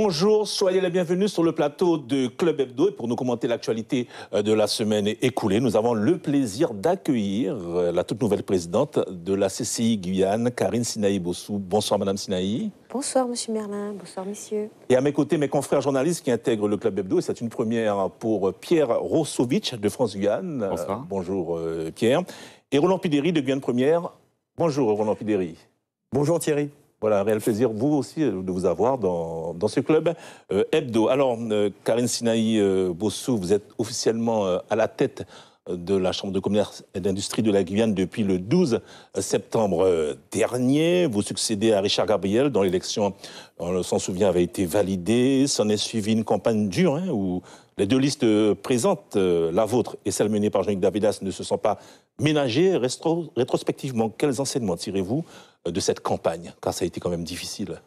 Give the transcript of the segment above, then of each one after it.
Bonjour, soyez les bienvenus sur le plateau de Club Hebdo. Et pour nous commenter l'actualité de la semaine écoulée, nous avons le plaisir d'accueillir la toute nouvelle présidente de la CCI Guyane, Karine Sinaï-Bossou. Bonsoir Madame Sinaï. Bonsoir Monsieur Merlin, bonsoir messieurs. Et à mes côtés, mes confrères journalistes qui intègrent le Club Hebdo. Et c'est une première pour Pierre Rossovitch de France Guyane. Bonsoir. Bonjour Pierre. Et Roland Pidéry de Guyane Première. Bonjour Roland Pidéry. Bonjour Thierry. Voilà, un réel plaisir, vous aussi, de vous avoir dans ce club hebdo. Alors, Karine Sinaï-Bossou, vous êtes officiellement à la tête de la Chambre de commerce et d'industrie de la Guyane depuis le 12 septembre dernier. Vous succédez à Richard Gabriel, dont l'élection, on s'en souvient, avait été validée. S'en est suivi une campagne dure, où les deux listes présentes, la vôtre et celle menée par Jean-Luc Davidas, ne se sont pas ménagées. Rétrospectivement, quels enseignements tirez-vous de cette campagne, car ça a été quand même difficile?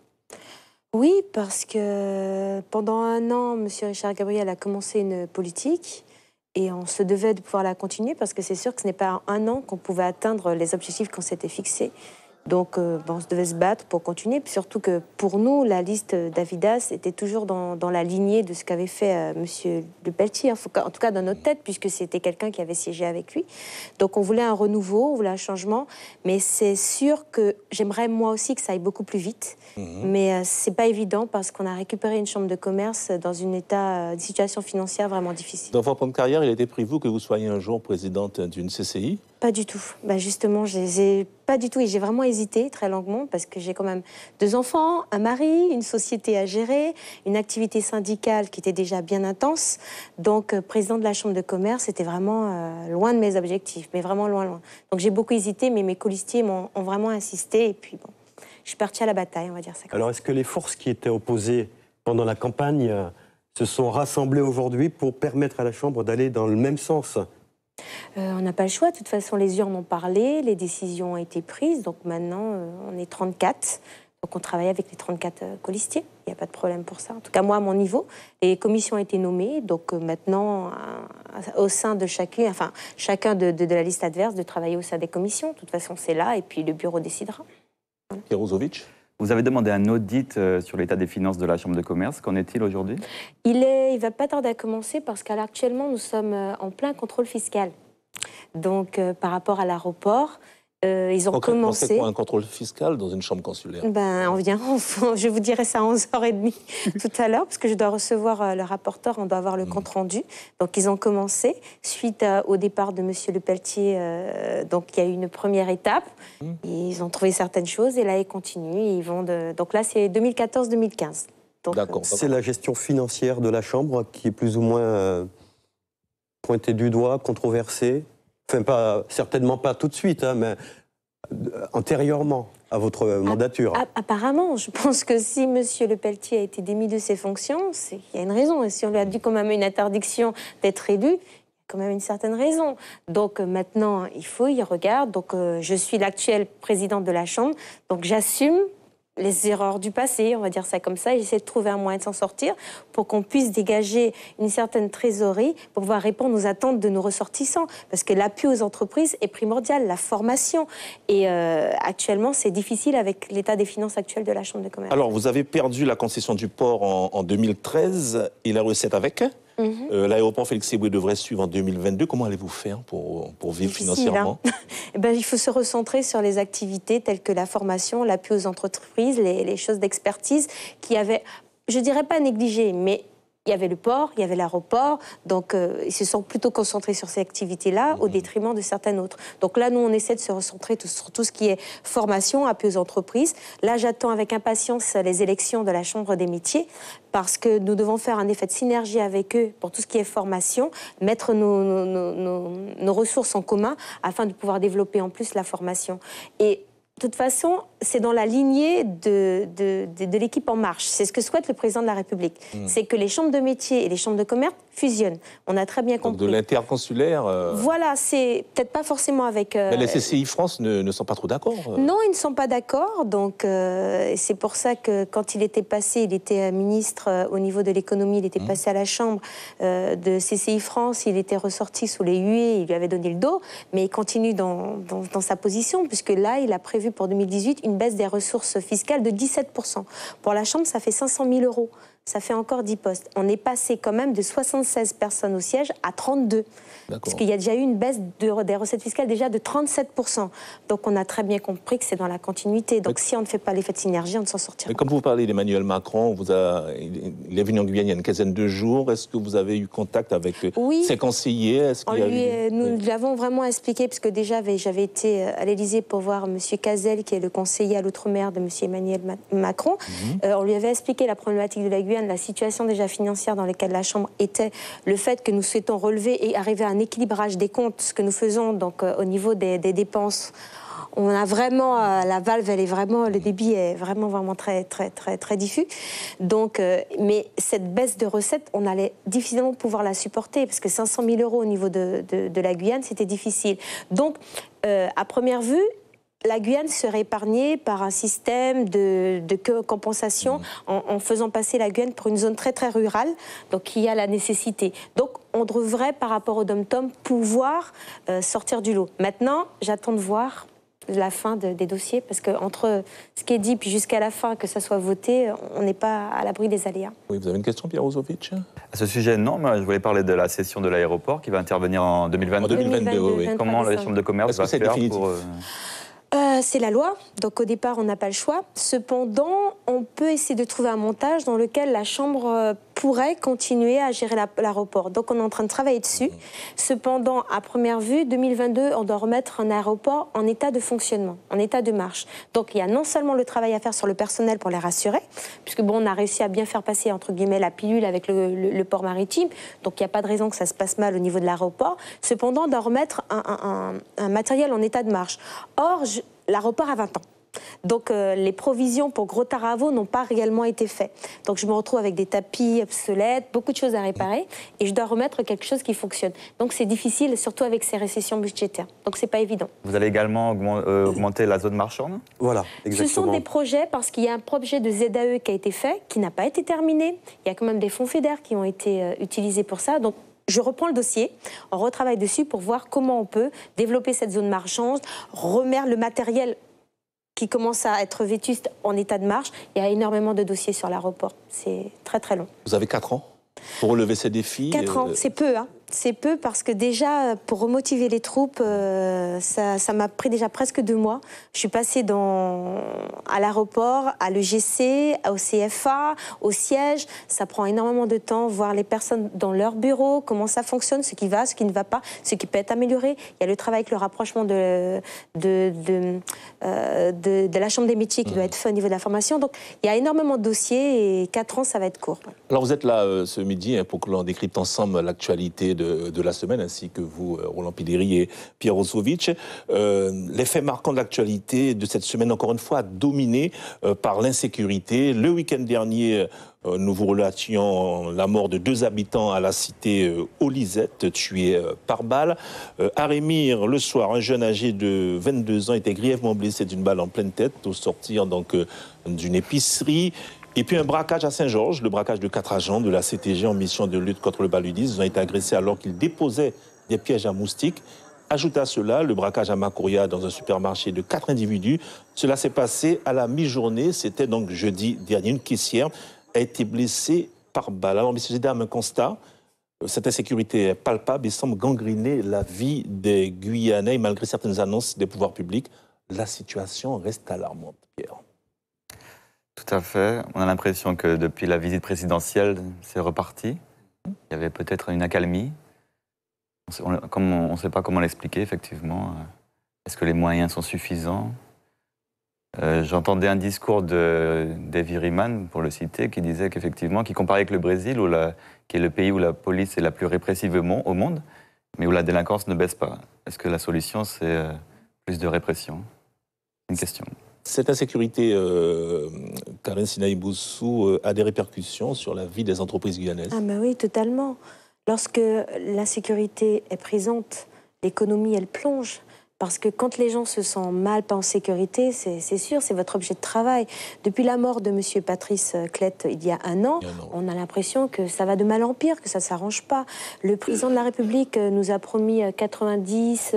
Oui, parce que pendant un an, M. Richard Gabriel a commencé une politique et on se devait de pouvoir la continuer parce que c'est sûr que ce n'est pas en un an qu'on pouvait atteindre les objectifs qu'on s'était fixés. Donc, on se devait se battre pour continuer. Puis surtout que pour nous, la liste Davidas était toujours dans la lignée de ce qu'avait fait Monsieur Lepelletier, en tout cas dans notre tête, puisque c'était quelqu'un qui avait siégé avec lui. Donc, on voulait un renouveau, on voulait un changement. Mais c'est sûr que j'aimerais moi aussi que ça aille beaucoup plus vite. Mais c'est pas évident parce qu'on a récupéré une chambre de commerce dans une situation financière vraiment difficile. Dans votre carrière, il était prévu que vous soyez un jour présidente d'une CCI? Pas du tout. Ben justement, pas du tout. Et j'ai vraiment hésité très longuement parce que j'ai quand même 2 enfants, un mari, une société à gérer, une activité syndicale qui était déjà bien intense. Donc, président de la Chambre de commerce, c'était vraiment loin de mes objectifs, mais vraiment loin, loin. Donc, j'ai beaucoup hésité, mais mes colistiers ont vraiment insisté. Et puis, bon, je suis partie à la bataille, on va dire ça. Alors, est-ce que les forces qui étaient opposées pendant la campagne se sont rassemblées aujourd'hui pour permettre à la Chambre d'aller dans le même sens ? On n'a pas le choix. De toute façon, les urnes ont parlé, les décisions ont été prises. Donc maintenant, on est 34. Donc on travaille avec les 34 colistiers. Il n'y a pas de problème pour ça. En tout cas, moi, à mon niveau, les commissions ont été nommées. Donc maintenant, au sein de chacun de la liste adverse, de travailler au sein des commissions. De toute façon, c'est là. Et puis le bureau décidera. Voilà. Pierre Rossovitch. Vous avez demandé un audit sur l'état des finances de la Chambre de commerce. Qu'en est-il aujourd'hui? Il va pas tarder à commencer parce qu'actuellement, nous sommes en plein contrôle fiscal. Donc, par rapport à l'aéroport, ils ont commencé... C'est quoi un contrôle fiscal dans une chambre consulaire? Je vous dirai ça à 11h30 tout à l'heure, parce que je dois recevoir le rapporteur, on doit avoir le compte-rendu. Donc, ils ont commencé, suite au départ de M. Lepelletier, donc il y a eu une première étape, ils ont trouvé certaines choses, et là, ils continuent, donc là, c'est 2014-2015. D'accord. C'est la gestion financière de la Chambre qui est plus ou moins pointée du doigt, controversée. Enfin, certainement pas tout de suite, mais antérieurement à votre mandature. Apparemment, je pense que si M. Lepelletier a été démis de ses fonctions, il y a une raison. Et si on lui a dû quand même une interdiction d'être élu, il y a quand même une certaine raison. Donc maintenant, il regarde. Donc je suis l'actuelle présidente de la Chambre, donc j'assume les erreurs du passé, on va dire ça comme ça, et j'essaie de trouver un moyen de s'en sortir pour qu'on puisse dégager une certaine trésorerie pour pouvoir répondre aux attentes de nos ressortissants. Parce que l'appui aux entreprises est primordial, la formation. Et actuellement, c'est difficile avec l'état des finances actuel de la Chambre de commerce. Alors, vous avez perdu la concession du port en 2013 et la recette avec. L'aéroport Félix Éboué devrait suivre en 2022. Comment allez-vous faire pour vivre financièrement? Il faut se recentrer sur les activités telles que la formation, l'appui aux entreprises, les choses d'expertise qui avaient, je ne dirais pas négligées, mais il y avait le port, il y avait l'aéroport, donc ils se sont plutôt concentrés sur ces activités-là au détriment de certaines autres. Donc là, nous, on essaie de se recentrer sur tout ce qui est formation, appui aux entreprises. Là, j'attends avec impatience les élections de la Chambre des métiers parce que nous devons faire un effet de synergie avec eux pour tout ce qui est formation, mettre nos ressources en commun afin de pouvoir développer en plus la formation. Et de toute façon, c'est dans la lignée de l'équipe En Marche. C'est ce que souhaite le président de la République. C'est que les chambres de métiers et les chambres de commerce fusionnent. On a très bien compris. Donc de l'interconsulaire. Voilà, c'est peut-être pas forcément avec... Mais les CCI France ne sont pas trop d'accord. Non, ils ne sont pas d'accord. Donc c'est pour ça que quand il était passé, il était ministre au niveau de l'économie, il était passé à la chambre de CCI France, il était ressorti sous les huées, il lui avait donné le dos, mais il continue dans sa position, puisque là, il a prévu pour 2018 une baisse des ressources fiscales de 17%. Pour la chambre, ça fait 500 000 €. ça fait encore 10 postes. On est passé quand même de 76 personnes au siège à 32. Parce qu'il y a déjà eu une baisse des recettes fiscales déjà de 37%. Donc on a très bien compris que c'est dans la continuité. Donc si on ne fait pas l'effet de synergie, on ne s'en sortira pas. Comme vous parlez d'Emmanuel Macron, il est venu en Guyane il y a une quinzaine de jours. Est-ce que vous avez eu contact avec ses conseillers? Nous l'avons vraiment expliqué, puisque déjà j'avais été à l'Élysée pour voir M. Cazel, qui est le conseiller à l'outre-mer de M. Emmanuel Macron. On lui avait expliqué la problématique de la Guyane, la situation déjà financière dans laquelle la Chambre était, le fait que nous souhaitons relever et arriver à un équilibrage des comptes, ce que nous faisons donc au niveau des dépenses. On a vraiment la valve, elle est vraiment, le débit est vraiment très diffus. Donc, mais cette baisse de recettes, on allait difficilement pouvoir la supporter parce que 500 000 € au niveau de la Guyane, c'était difficile. Donc, à première vue, la Guyane serait épargnée par un système de compensation en faisant passer la Guyane pour une zone très rurale, donc il y a la nécessité. Donc on devrait, par rapport au DOM-TOM, pouvoir sortir du lot. Maintenant, j'attends de voir la fin des dossiers, parce qu'entre ce qui est dit puis jusqu'à la fin, que ça soit voté, on n'est pas à l'abri des aléas. Oui, vous avez une question, Pierre Ozovic? À ce sujet, non, mais je voulais parler de la cession de l'aéroport qui va intervenir en 2022. En 2022, oui. Comment la Chambre de commerce va faire pour... C'est la loi, donc au départ on n'a pas le choix. Cependant, on peut essayer de trouver un montage dans lequel la Chambre pourrait continuer à gérer l'aéroport. Donc on est en train de travailler dessus. Cependant, à première vue, 2022, on doit remettre un aéroport en état de fonctionnement, en état de marche. Donc il y a non seulement le travail à faire sur le personnel pour les rassurer, puisque bon, on a réussi à bien faire passer entre guillemets la pilule avec le port maritime, donc il n'y a pas de raison que ça se passe mal au niveau de l'aéroport. Cependant, on doit remettre un matériel en état de marche. Or, l'aéroport a 20 ans. Donc les provisions pour gros travaux n'ont pas réellement été faites. Donc je me retrouve avec des tapis obsolètes, beaucoup de choses à réparer, et je dois remettre quelque chose qui fonctionne. Donc c'est difficile, surtout avec ces récessions budgétaires. Donc c'est pas évident. Vous allez également augmenter la zone marchande? Voilà, exactement. Ce sont des projets, parce qu'il y a un projet de ZAE qui a été fait, qui n'a pas été terminé. Il y a quand même des fonds FEDER qui ont été utilisés pour ça. Donc je reprends le dossier, on retravaille dessus pour voir comment on peut développer cette zone marchande, remettre le matériel qui commence à être vétuste en état de marche. Il y a énormément de dossiers sur l'aéroport. C'est très long. Vous avez 4 ans pour relever ces défis? 4 ans, c'est peu, hein. C'est peu parce que déjà, pour remotiver les troupes, ça m'a pris déjà presque 2 mois. Je suis passée à l'aéroport, à l'EGC, au CFA, au siège. Ça prend énormément de temps, voir les personnes dans leur bureau, comment ça fonctionne, ce qui va, ce qui ne va pas, ce qui peut être amélioré. Il y a le travail avec le rapprochement de la Chambre des métiers qui doit être fait au niveau de la formation. Donc, il y a énormément de dossiers et 4 ans, ça va être court. Alors, vous êtes là ce midi pour que l'on décrypte ensemble l'actualité de la semaine, ainsi que vous, Roland Pilleri et Pierre Ozovic. Les faits marquants de l'actualité de cette semaine, encore une fois, dominés par l'insécurité. Le week-end dernier, nous vous relations la mort de 2 habitants à la cité Olisette, tués par balle. À Rémire, le soir, un jeune âgé de 22 ans était grièvement blessé d'une balle en pleine tête au sortir donc d'une épicerie. Et puis un braquage à Saint-Georges, le braquage de 4 agents de la CTG en mission de lutte contre le paludisme. Ils ont été agressés alors qu'ils déposaient des pièges à moustiques. Ajoute à cela le braquage à Macoria dans un supermarché de 4 individus. Cela s'est passé à la mi-journée. C'était donc jeudi dernier. Une caissière a été blessée par balle. Alors, messieurs et dames, un constat. Cette insécurité est palpable et semble gangriner la vie des Guyanais. Et malgré certaines annonces des pouvoirs publics, la situation reste alarmante, Pierre. Tout à fait. On a l'impression que depuis la visite présidentielle, c'est reparti. Il y avait peut-être une accalmie. On ne sait pas comment l'expliquer, effectivement. Est-ce que les moyens sont suffisants? J'entendais un discours d'Evi Riemann, pour le citer, qui disait qu'effectivement, qui comparait avec le Brésil, qui est le pays où la police est la plus répressive au monde, mais où la délinquance ne baisse pas. Est-ce que la solution, c'est plus de répression? Une question. Cette insécurité, Karine Sinaï Boussou, a des répercussions sur la vie des entreprises guyanaises? Ah ben oui, totalement. Lorsque l'insécurité est présente, l'économie, elle plonge. Parce que quand les gens se sentent mal, pas en sécurité, c'est sûr, c'est votre objet de travail. Depuis la mort de M. Patrice Clette il y a un an, on a l'impression que ça va de mal en pire, que ça ne s'arrange pas. Le président de la République nous a promis 90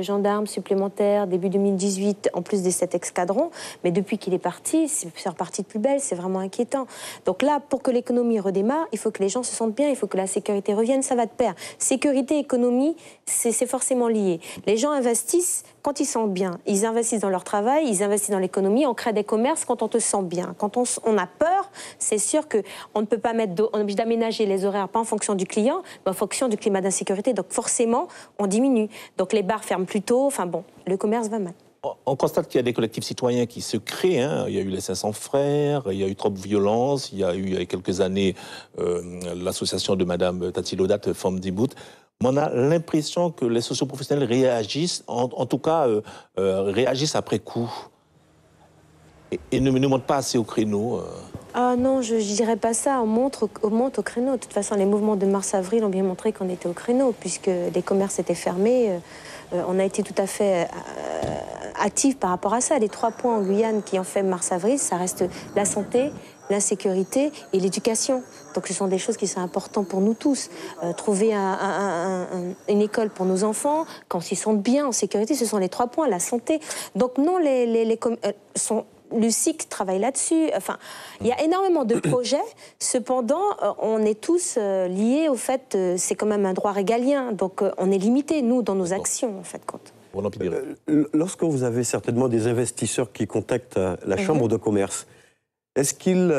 gendarmes supplémentaires début 2018, en plus des 7 escadrons. Mais depuis qu'il est parti, c'est reparti de plus belle, c'est vraiment inquiétant. Donc là, pour que l'économie redémarre, il faut que les gens se sentent bien, il faut que la sécurité revienne, ça va de pair. Sécurité, économie, c'est forcément lié. Les gens investissent quand ils se sentent bien. Ils investissent dans leur travail, ils investissent dans l'économie, on crée des commerces quand on te sent bien. Quand on a peur, c'est sûr qu'on ne peut pas on est obligé d'aménager les horaires, pas en fonction du client, mais en fonction du climat d'insécurité. Donc forcément, on diminue. Donc les bars ferment plus tôt, enfin bon, le commerce va mal. On constate qu'il y a des collectifs citoyens qui se créent. Il y a eu les 500 frères, il y a eu Trop Violence, il y a eu il y a quelques années l'association de Madame Tati Lodat, Femmes d'Ibout. On a l'impression que les socioprofessionnels réagissent, en tout cas réagissent après coup, et ne montent pas assez au créneau. Ah non, je ne dirais pas ça. On monte au créneau. De toute façon, les mouvements de mars-avril ont bien montré qu'on était au créneau, puisque les commerces étaient fermés. On a été tout à fait actifs par rapport à ça. Les 3 points en Guyane qui ont fait mars-avril, ça reste la santé, la sécurité et l'éducation. Donc ce sont des choses qui sont importantes pour nous tous. Trouver une école pour nos enfants, quand ils sont bien en sécurité, ce sont les 3 points, la santé. Donc non, le SIC travaille là-dessus. Enfin, il y a énormément de projets. Cependant, on est tous liés au fait, c'est quand même un droit régalien. Donc on est limité, nous, dans nos actions, en fait. Lorsque vous avez certainement des investisseurs qui contactent la Chambre de commerce, est-ce qu'ils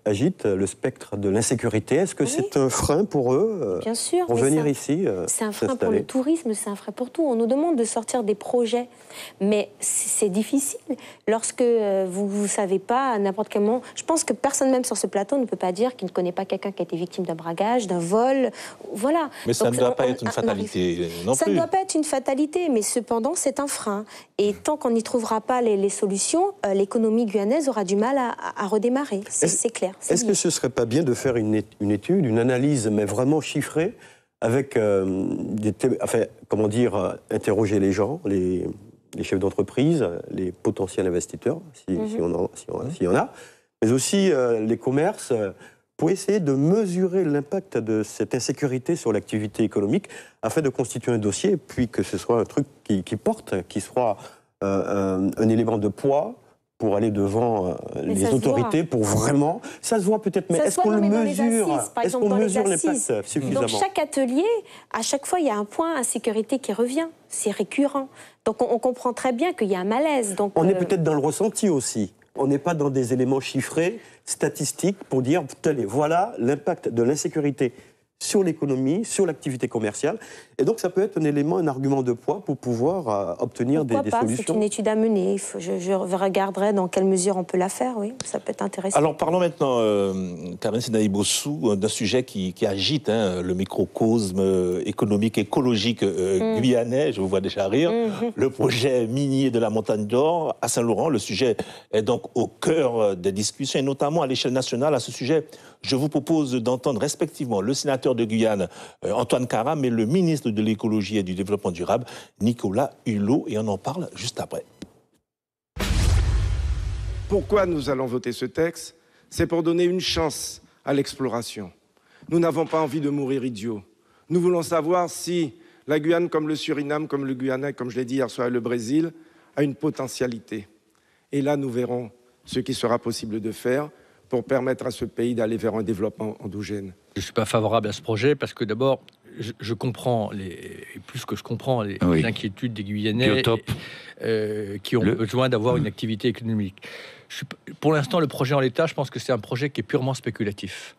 agitent le spectre de l'insécurité? Est-ce que c'est un frein pour eux? Bien sûr, pour venir ici c'est un frein pour le tourisme, c'est un frein pour tout. On nous demande de sortir des projets, mais c'est difficile. Lorsque vous ne savez pas à n'importe quel moment... Je pense que personne même sur ce plateau ne peut pas dire qu'il ne connaît pas quelqu'un qui a été victime d'un braquage, d'un vol. Voilà. Mais ça ne doit pas être une fatalité non plus. Ça ne doit pas être une fatalité, mais cependant, c'est un frein. Et tant qu'on n'y trouvera pas les solutions, l'économie guyanaise aura du mal à redémarrer, c'est clair. Est-ce que ce ne serait pas bien de faire une étude, une analyse, mais vraiment chiffrée, avec interroger les gens, les chefs d'entreprise, les potentiels investisseurs, s'il y en a, mais aussi les commerces, pour essayer de mesurer l'impact de cette insécurité sur l'activité économique, afin de constituer un dossier, puis que ce soit un truc qui porte, qui soit un élément de poids, pour aller devant les autorités, pour vraiment... Ça se voit peut-être, mais est-ce qu'on le mesure? Est-ce qu'on mesure l'impact suffisamment? Donc chaque atelier, à chaque fois, il y a un point insécurité qui revient. C'est récurrent. Donc on comprend très bien qu'il y a un malaise. Donc, on est peut-être dans le ressenti aussi. On n'est pas dans des éléments chiffrés, statistiques, pour dire, tenez, voilà l'impact de l'insécurité sur l'économie, sur l'activité commerciale. Et donc, ça peut être un élément, un argument de poids pour pouvoir obtenir des solutions. C'est une étude à mener. Je regarderai dans quelle mesure on peut la faire, oui. Ça peut être intéressant. Alors, parlons maintenant, Karine Sinaï Bossou, d'un sujet qui agite le microcosme économique, écologique guyanais. Je vous vois déjà rire. Le projet minier de la Montagne d'Or à Saint-Laurent. Le sujet est donc au cœur des discussions, et notamment à l'échelle nationale. À ce sujet, je vous propose d'entendre respectivement le sénateur de Guyane, Antoine Karam, et le ministre de l'écologie et du développement durable, Nicolas Hulot, et on en parle juste après. Pourquoi nous allons voter ce texte? C'est pour donner une chance à l'exploration. Nous n'avons pas envie de mourir idiots. Nous voulons savoir si la Guyane, comme le Suriname, comme le Guyana, comme je l'ai dit hier soir, et le Brésil, a une potentialité. Et là, nous verrons ce qui sera possible de faire pour permettre à ce pays d'aller vers un développement endogène. Je ne suis pas favorable à ce projet parce que d'abord, je comprends, plus que je comprends, les inquiétudes des Guyanais qui ont besoin d'avoir une activité économique. Pour l'instant, le projet en l'état, je pense que c'est un projet qui est purement spéculatif.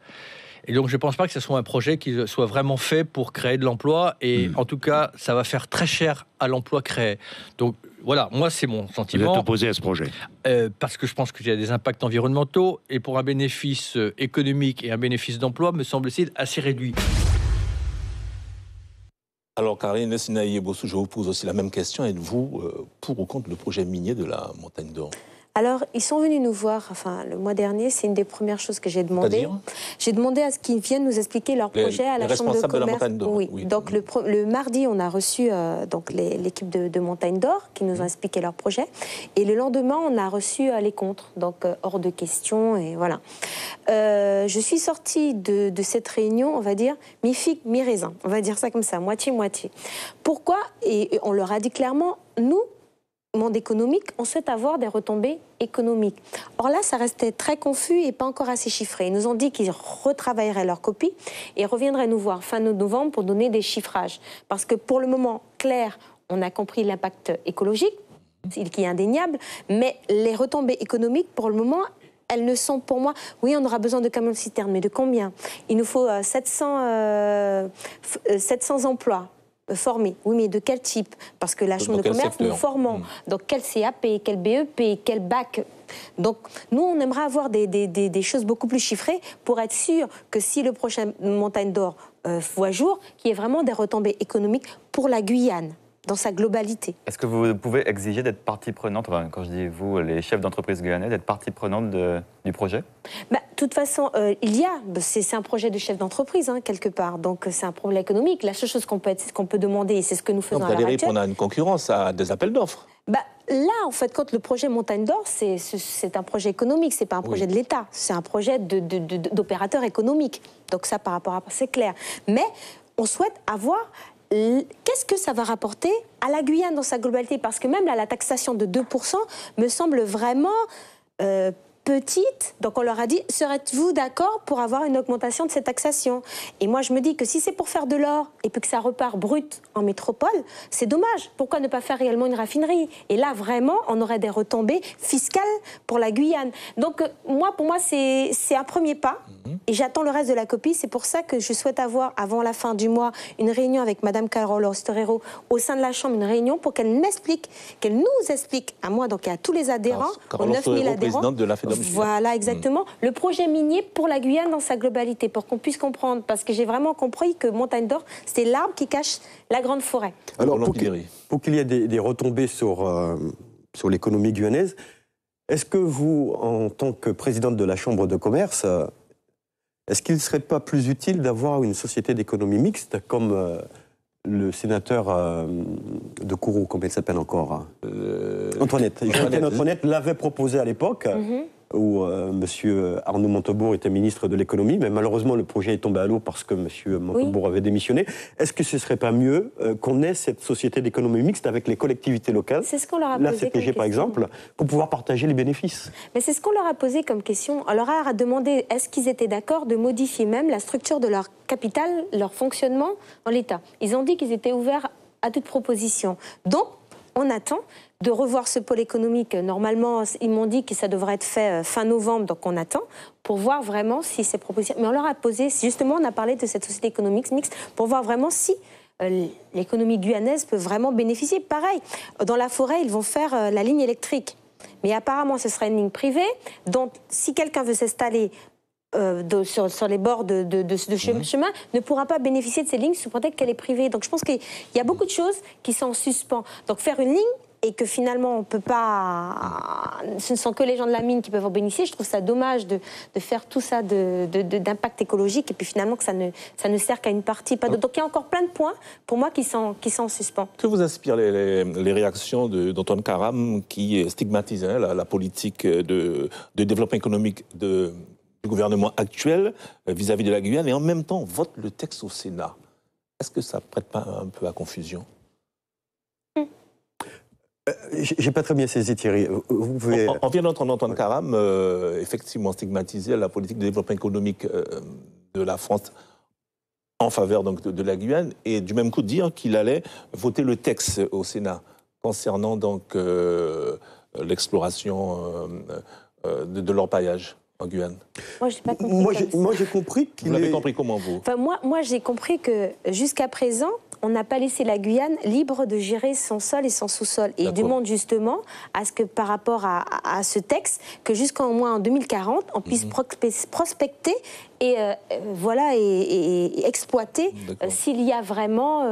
Et donc, je ne pense pas que ce soit un projet qui soit vraiment fait pour créer de l'emploi. Et en tout cas, ça va faire très cher à l'emploi créé. Donc, voilà, moi, c'est mon sentiment. Vous êtes opposé à ce projet? Parce que je pense qu'il y a des impacts environnementaux. Et pour un bénéfice économique et un bénéfice d'emploi, me semble-t-il assez réduit. Alors, Karine Sinaï Bossou, je vous pose aussi la même question. Êtes-vous pour ou contre le projet minier de la Montagne d'Or? Alors, ils sont venus nous voir, le mois dernier, c'est une des premières choses que j'ai demandé. J'ai demandé à ce qu'ils viennent nous expliquer leur projet à la Chambre de commerce. Oui. Donc, le mardi, on a reçu l'équipe de Montagne d'Or qui nous a expliqué leur projet. Et le lendemain, on a reçu les contres, donc hors de question, et voilà. Je suis sortie de cette réunion, on va dire, mi-figue, mi-raisin. On va dire ça comme ça, moitié-moitié. Pourquoi? Et on leur a dit clairement, nous, monde économique, on souhaite avoir des retombées économiques. Or là, ça restait très confus et pas encore assez chiffré. Ils nous ont dit qu'ils retravailleraient leur copie et reviendraient nous voir fin novembre pour donner des chiffrages. Parce que pour le moment, clair, on a compris l'impact écologique, qui est indéniable, mais les retombées économiques, pour le moment, elles ne sont pour moi... Oui, on aura besoin de camions de citernes, mais de combien? Il nous faut 700 emplois formés. Oui, mais de quel type? Parce que la Chambre de commerce, nous formons. Donc, quel CAP, quel BEP, quel bac? Donc, nous, on aimerait avoir des choses beaucoup plus chiffrées pour être sûr que si le prochain Montagne d'Or voit jour, qu'il y ait vraiment des retombées économiques pour la Guyane, dans sa globalité. Est-ce que vous pouvez exiger d'être partie prenante, quand je dis vous, les chefs d'entreprise guyanais, d'être partie prenante du projet? De toute façon, c'est un projet de chef d'entreprise, quelque part, donc c'est un problème économique. La seule chose qu'on peut demander, et c'est ce que nous faisons à l'heure actuelle... Vous allez répondre à une concurrence, à des appels d'offres. Là, en fait, quand le projet Montagne d'Or, c'est un projet économique, c'est pas un projet de l'État, c'est un projet d'opérateur économique. Donc ça, par rapport à ça, c'est clair. Mais on souhaite avoir... Qu'est-ce que ça va rapporter à la Guyane dans sa globalité? Parce que même là, la taxation de 2% me semble vraiment petite. Donc on leur a dit, serez-vous d'accord pour avoir une augmentation de cette taxation? Et moi je me dis que si c'est pour faire de l'or et puis que ça repart brut en métropole, c'est dommage. Pourquoi ne pas faire réellement une raffinerie? Et là vraiment, on aurait des retombées fiscales pour la Guyane. Donc pour moi c'est un premier pas. Et j'attends le reste de la copie. C'est pour ça que je souhaite avoir, avant la fin du mois, une réunion avec Mme Carole Osterero au sein de la Chambre, une réunion pour qu'elle nous explique, à moi, donc à tous les adhérents, aux 9000 adhérents, présidente de la FEDOM. Voilà, exactement, le projet minier pour la Guyane dans sa globalité, pour qu'on puisse comprendre, parce que j'ai vraiment compris que Montagne d'Or, c'était l'arbre qui cache la grande forêt. Alors, pour qu'il y ait des retombées sur l'économie guyanaise, est-ce que vous, en tant que présidente de la Chambre de commerce, est-ce qu'il ne serait pas plus utile d'avoir une société d'économie mixte comme le sénateur de Kourou, comment il s'appelle encore Antoinette. Antoinette l'avait proposé à l'époque, où M. Arnaud Montebourg était ministre de l'économie, mais malheureusement le projet est tombé à l'eau parce que M. Montebourg avait démissionné. Est-ce que ce ne serait pas mieux qu'on ait cette société d'économie mixte avec les collectivités locales, c'est ce qu'on leur a posé la CPG par exemple, pour pouvoir partager les bénéfices? Mais c'est ce qu'on leur a posé comme question. On leur a demandé est-ce qu'ils étaient d'accord de modifier même la structure de leur capital, leur fonctionnement en l'État. Ils ont dit qu'ils étaient ouverts à toute proposition. Donc, on attend de revoir ce pôle économique. Normalement, ils m'ont dit que ça devrait être fait fin novembre, donc on attend pour voir vraiment si ces propositions... Mais on leur a posé, justement, on a parlé de cette société économique mixte pour voir vraiment si l'économie guyanaise peut vraiment bénéficier. Pareil, dans la forêt, ils vont faire la ligne électrique. Mais apparemment, ce sera une ligne privée, donc si quelqu'un veut s'installer sur les bords de chemin, ne pourra pas bénéficier de ces lignes sous prétexte qu'elle est privée. Donc je pense qu'il y a beaucoup de choses qui sont en suspens. Donc faire une ligne et que finalement on peut pas... Ce ne sont que les gens de la mine qui peuvent en bénéficier. Je trouve ça dommage de faire tout ça d'impact écologique et puis finalement que ça ne sert qu'à une partie. Pas d'autre. Donc il y a encore plein de points pour moi qui sont en suspens. Que vous inspirent les réactions d'Antoine Karam qui stigmatise la politique de développement économique du gouvernement actuel vis-à-vis de la Guyane et en même temps vote le texte au Sénat? Est-ce que ça ne prête pas un peu à confusion? J'ai pas très bien saisi, Thierry. Vous pouvez... On vient d'entendre Antoine Karam effectivement stigmatiser la politique de développement économique de la France en faveur donc, de la Guyane et du même coup dire qu'il allait voter le texte au Sénat concernant donc l'exploration de l'orpaillage en Guyane. Moi, j'ai pas compris. Moi, j'ai compris qu'il Vous l'avez compris comment, vous? Enfin, moi j'ai compris que jusqu'à présent, on n'a pas laissé la Guyane libre de gérer son sol et son sous-sol. Et il demande justement à ce que, par rapport à ce texte, que jusqu'au moins en 2040, on puisse prospecter et exploiter s'il y a vraiment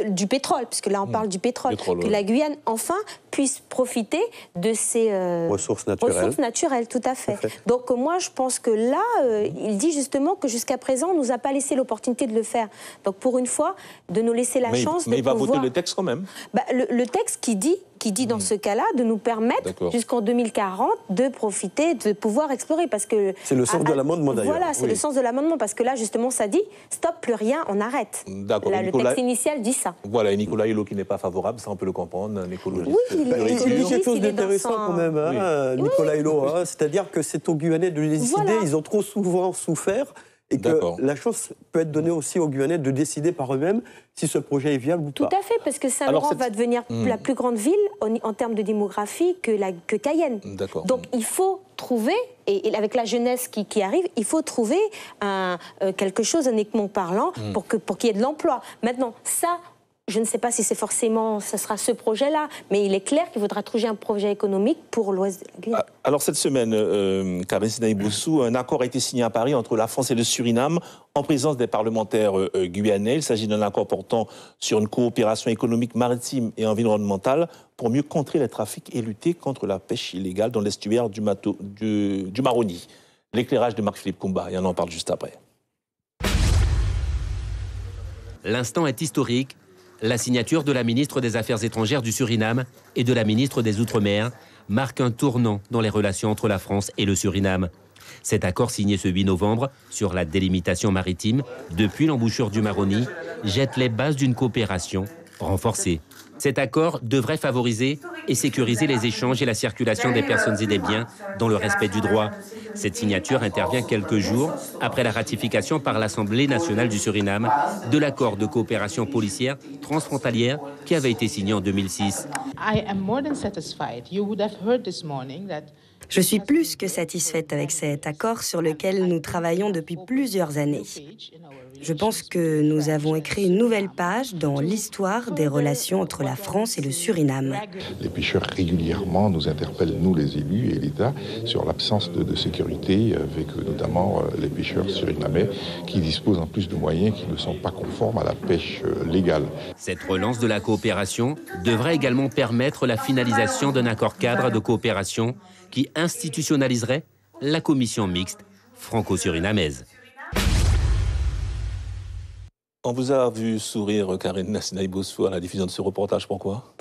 du pétrole, puisque là on parle du pétrole, que la Guyane enfin puisse profiter de ces ressources naturelles. Tout à fait. Donc moi je pense que là, il dit justement que jusqu'à présent on nous a pas laissé l'opportunité de le faire. Donc pour une fois, de nous laisser la chance mais de il va pouvoir... voter le texte quand même. Le texte qui dit dans ce cas-là de nous permettre jusqu'en 2040 de profiter, de pouvoir explorer, parce que c'est le sens de l'amendement d'ailleurs. Voilà, c'est le sens de l'amendement, parce que là justement ça dit stop, plus rien, on arrête. D'accord. Le texte initial dit ça. Voilà, et Nicolas Hulot qui n'est pas favorable, ça on peut le comprendre, un écologiste. Oui, il dit quelque chose d'intéressant quand même, hein, Nicolas Hulot. Hein, c'est-à-dire que c'est aux Guyanais de décider. Ils ont trop souvent souffert. Et que la chance peut être donnée aussi aux Guyanais de décider par eux-mêmes si ce projet est viable ou pas. Tout à fait, parce que Saint-Laurent va devenir la plus grande ville en termes de démographie que Cayenne. Donc il faut trouver, et avec la jeunesse qui arrive, il faut trouver quelque chose, honnêtement parlant, pour qu'il y ait de l'emploi. Maintenant, ça... Je ne sais pas si ce sera ce projet-là, mais il est clair qu'il faudra trouver un projet économique pour l'ouest de la Guyane. Alors cette semaine, Karine Sinaï-Bossou, un accord a été signé à Paris entre la France et le Suriname en présence des parlementaires guyanais. Il s'agit d'un accord portant sur une coopération économique maritime et environnementale pour mieux contrer les trafics et lutter contre la pêche illégale dans l'estuaire du Maroni. L'éclairage de Marc-Philippe Koumba, et on en parle juste après. L'instant est historique. La signature de la ministre des Affaires étrangères du Suriname et de la ministre des Outre-mer marque un tournant dans les relations entre la France et le Suriname. Cet accord signé ce 8 novembre sur la délimitation maritime depuis l'embouchure du Maroni jette les bases d'une coopération renforcée. Cet accord devrait favoriser et sécuriser les échanges et la circulation des personnes et des biens dans le respect du droit. Cette signature intervient quelques jours après la ratification par l'Assemblée nationale du Suriname de l'accord de coopération policière transfrontalière qui avait été signé en 2006. Je suis plus que satisfaite avec cet accord sur lequel nous travaillons depuis plusieurs années. Je pense que nous avons écrit une nouvelle page dans l'histoire des relations entre la France et le Suriname. Les pêcheurs régulièrement nous interpellent, nous les élus et l'État, sur l'absence de sécurité avec notamment les pêcheurs surinamais qui disposent en plus de moyens qui ne sont pas conformes à la pêche légale. Cette relance de la coopération devrait également permettre la finalisation d'un accord cadre de coopération qui institutionnaliserait la commission mixte franco-surinamaise. On vous a vu sourire, Karine Sinaï-Bossou, à la diffusion de ce reportage. Pourquoi ?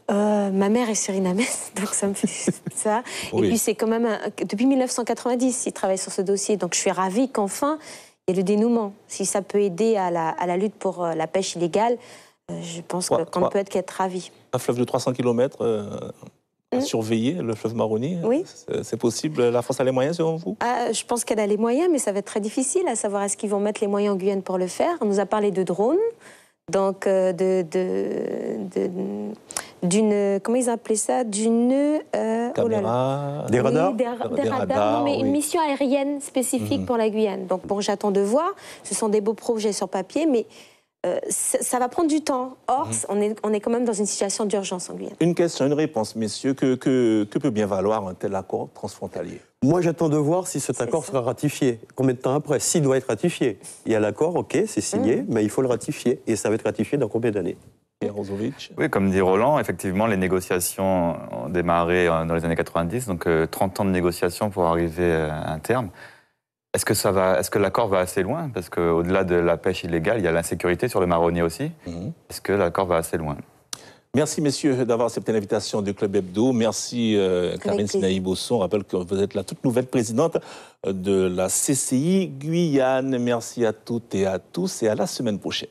Ma mère est surinamaise, donc ça me fait ça. Et puis c'est quand même, depuis 1990, il travaille sur ce dossier, donc je suis ravie qu'enfin, il y ait le dénouement. Si ça peut aider à la lutte pour la pêche illégale, je pense qu'on ne peut qu'être ravi. Un fleuve de 300 km à surveiller, le fleuve Maroni, c'est possible? La France a les moyens, selon vous? Je pense qu'elle a les moyens, mais ça va être très difficile à savoir est-ce qu'ils vont mettre les moyens en Guyane pour le faire. On nous a parlé de drones, donc d'une comment ils appelaient ça, d'une caméra, des radars, des radars, non, mais une mission aérienne spécifique pour la Guyane. Donc bon, j'attends de voir. Ce sont des beaux projets sur papier, mais ça va prendre du temps. Or, on est quand même dans une situation d'urgence en Guyane. Une question, une réponse, messieurs. Que peut bien valoir un tel accord transfrontalier? Moi, j'attends de voir si cet accord sera ratifié. Combien de temps après? S'il doit être ratifié. Il y a l'accord, ok, c'est signé, mais il faut le ratifier. Et ça va être ratifié dans combien d'années? Oui, comme dit Roland, effectivement, les négociations ont démarré dans les années 90, donc 30 ans de négociations pour arriver à un terme. Est-ce que l'accord va assez loin? Parce qu'au-delà de la pêche illégale, il y a l'insécurité sur le Maroni aussi. Est-ce que l'accord va assez loin? Merci, messieurs, d'avoir accepté l'invitation du Club Hebdo. Merci, Karine Sinaï-Bossou. On rappelle que vous êtes la toute nouvelle présidente de la CCI Guyane. Merci à toutes et à tous et à la semaine prochaine.